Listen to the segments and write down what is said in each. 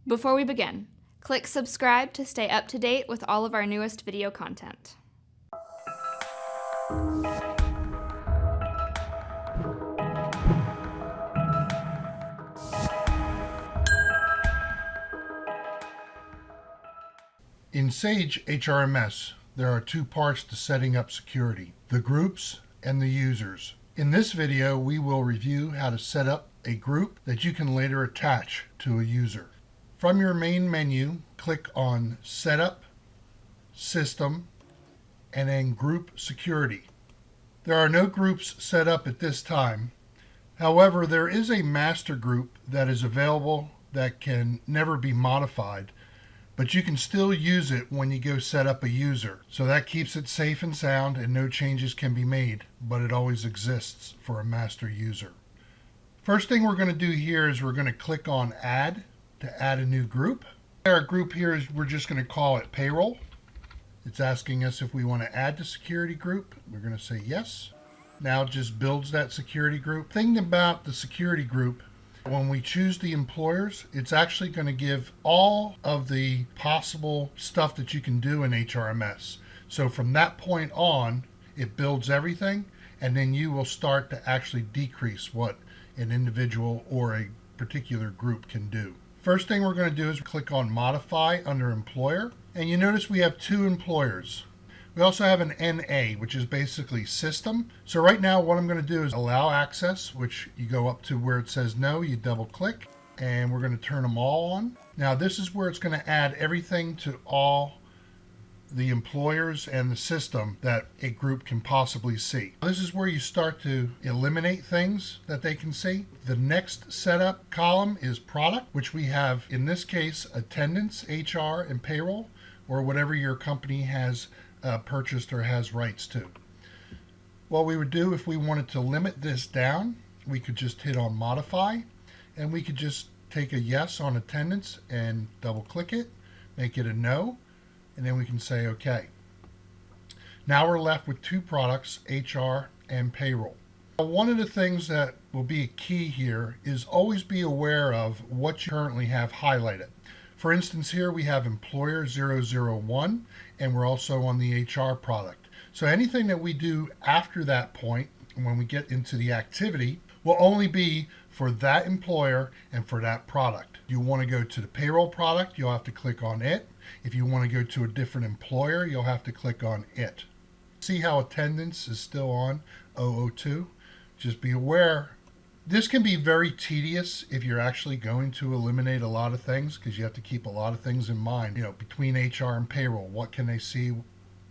Before we begin, click subscribe to stay up to date with all of our newest video content. In Sage HRMS, there are two parts to setting up security: the groups and the users. In this video, we will review how to set up a group that you can later attach to a user. From your main menu, click on Setup, System, and then Group Security. There are no groups set up at this time. However, there is a master group that is available that can never be modified, but you can still use it when you go set up a user. So that keeps it safe and sound and no changes can be made, but it always exists for a master user. First thing we're going to do here is we're going to click on Add to add a new group. Our group here is, we're just going to call it Payroll. It's asking us if we want to add the security group. We're going to say yes. Now it just builds that security group. Thing about the security group, when we choose the employers, it's actually going to give all of the possible stuff that you can do in HRMS. So from that point on, it builds everything, and then you will start to actually decrease what an individual or a particular group can do. First thing we're going to do is click on Modify under Employer, and you notice we have two employers. We also have an NA, which is basically system. So right now what I'm going to do is allow access, which you go up to where it says no, you double click, and we're going to turn them all on. Now this is where it's going to add everything to all the employers and the system that a group can possibly see. This is where you start to eliminate things that they can see. The next setup column is product, which we have in this case attendance, HR, and payroll, or whatever your company has purchased or has rights to. What we would do if we wanted to limit this down, we could just hit on Modify, and we could just take a yes on attendance and double click it, make it a no, and then we can say OK. Now we're left with two products, HR and payroll. One of the things that will be a key here is always be aware of what you currently have highlighted. For instance, here we have employer 001, and we're also on the HR product. So anything that we do after that point, when we get into the activity, will only be for that employer and for that product. You want to go to the payroll product, you'll have to click on it. If you want to go to a different employer, you'll have to click on it. See how attendance is still on 002? Just be aware. This can be very tedious if you're actually going to eliminate a lot of things, because you have to keep a lot of things in mind. You know, between HR and payroll, what can they see,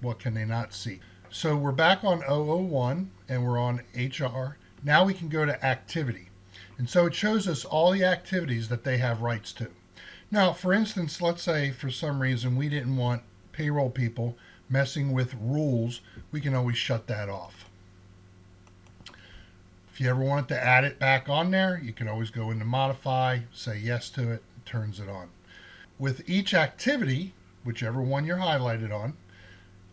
what can they not see? So we're back on 001 and we're on HR. Now we can go to activity. And so it shows us all the activities that they have rights to. Now, for instance, let's say for some reason we didn't want payroll people messing with rules. We can always shut that off. If you ever wanted to add it back on there, you can always go into Modify, say yes to it, and turns it on. With each activity, whichever one you're highlighted on,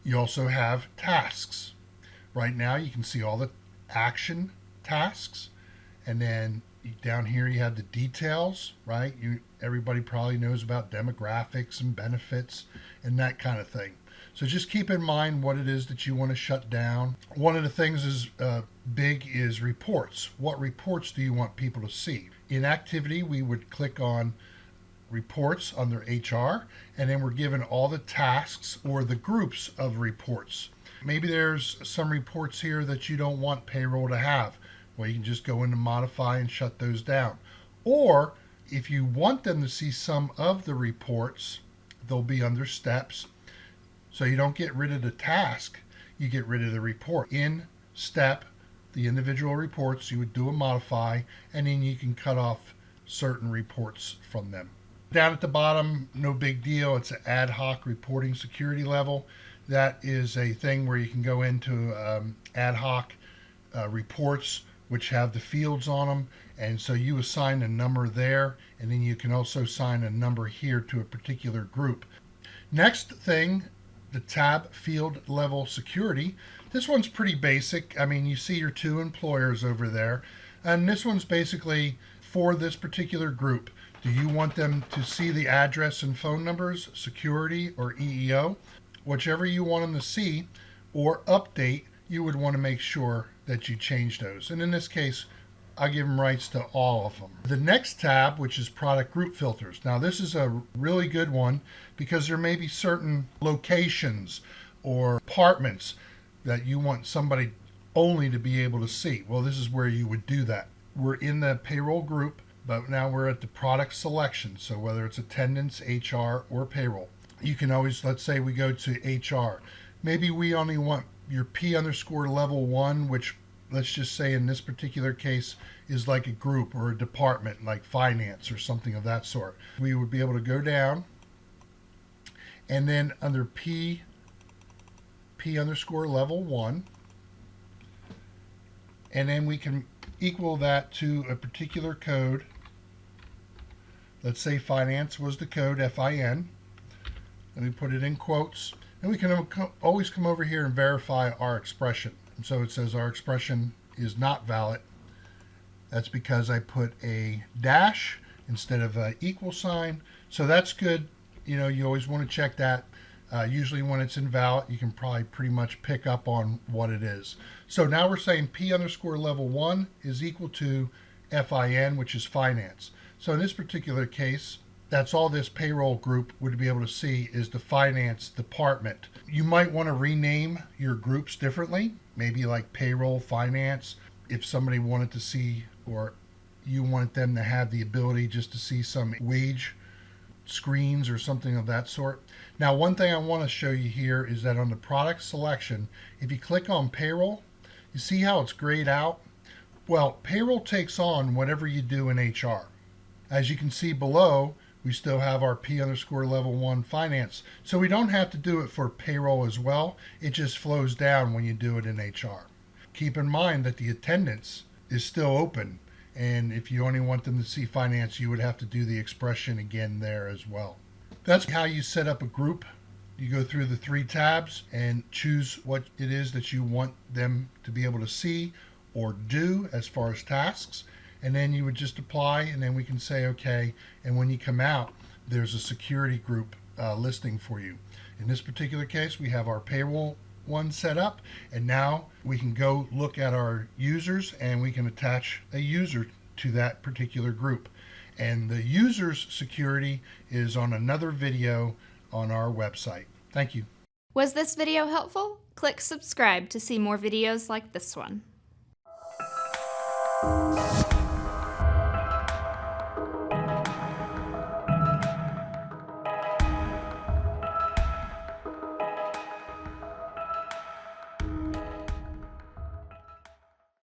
you also have tasks. Right now you can see all the action tasks, and then down here you have the details, right? Everybody probably knows about demographics and benefits and that kind of thing. So just keep in mind what it is that you want to shut down. One of the things is big is reports. What reports do you want people to see? In activity, we would click on reports under HR, and then we're given all the tasks or the groups of reports. Maybe there's some reports here that you don't want payroll to have. Well, you can just go into Modify and shut those down. Or if you want them to see some of the reports, they'll be under steps. So you don't get rid of the task, you get rid of the report. In step, the individual reports, you would do a Modify, and then you can cut off certain reports from them. Down at the bottom, no big deal. It's an ad hoc reporting security level. That is a thing where you can go into ad hoc reports, which have the fields on them. And so you assign a number there, and then you can also assign a number here to a particular group. Next thing, the tab field level security. This one's pretty basic. I mean, you see your two employers over there, and this one's basically for this particular group. Do you want them to see the address and phone numbers, security, or EEO? Whichever you want them to see or update, you would want to make sure that you change those. And in this case, I give them rights to all of them. The next tab, which is product group filters. Now this is a really good one because there may be certain locations or departments that you want somebody only to be able to see. Well, this is where you would do that. We're in the payroll group, but now we're at the product selection. So whether it's attendance, HR, or payroll, you can always, let's say we go to HR. Maybe we only want your P_level 1, which let's just say in this particular case is like a group or a department like finance or something of that sort. We would be able to go down and then under P_level 1, and then we can equal that to a particular code. Let's say finance was the code FIN. Let me put it in quotes. And we can always come over here and verify our expression. And so it says our expression is not valid. That's because I put a dash instead of an equal sign. So that's good. You know, you always want to check that. Usually when it's invalid, you can probably pretty much pick up on what it is. So now we're saying P_level 1 is equal to FIN, which is finance. So in this particular case, that's all this payroll group would be able to see is the finance department. You might want to rename your groups differently, maybe like payroll, finance, if somebody wanted to see, or you want them to have the ability just to see some wage screens or something of that sort. Now, one thing I want to show you here is that on the product selection, if you click on payroll, you see how it's grayed out? Well, payroll takes on whatever you do in HR. As you can see below, we still have our P_level 1 finance. So we don't have to do it for payroll as well. It just flows down when you do it in HR. Keep in mind that the attendance is still open. And if you only want them to see finance, you would have to do the expression again there as well. That's how you set up a group. You go through the 3 tabs and choose what it is that you want them to be able to see or do as far as tasks. And then you would just apply, and then we can say okay. And when you come out, there's a security group listing for you. In this particular case, we have our payroll one set up, and now we can go look at our users and we can attach a user to that particular group. And the user's security is on another video on our website. Thank you. Was this video helpful? Click subscribe to see more videos like this one.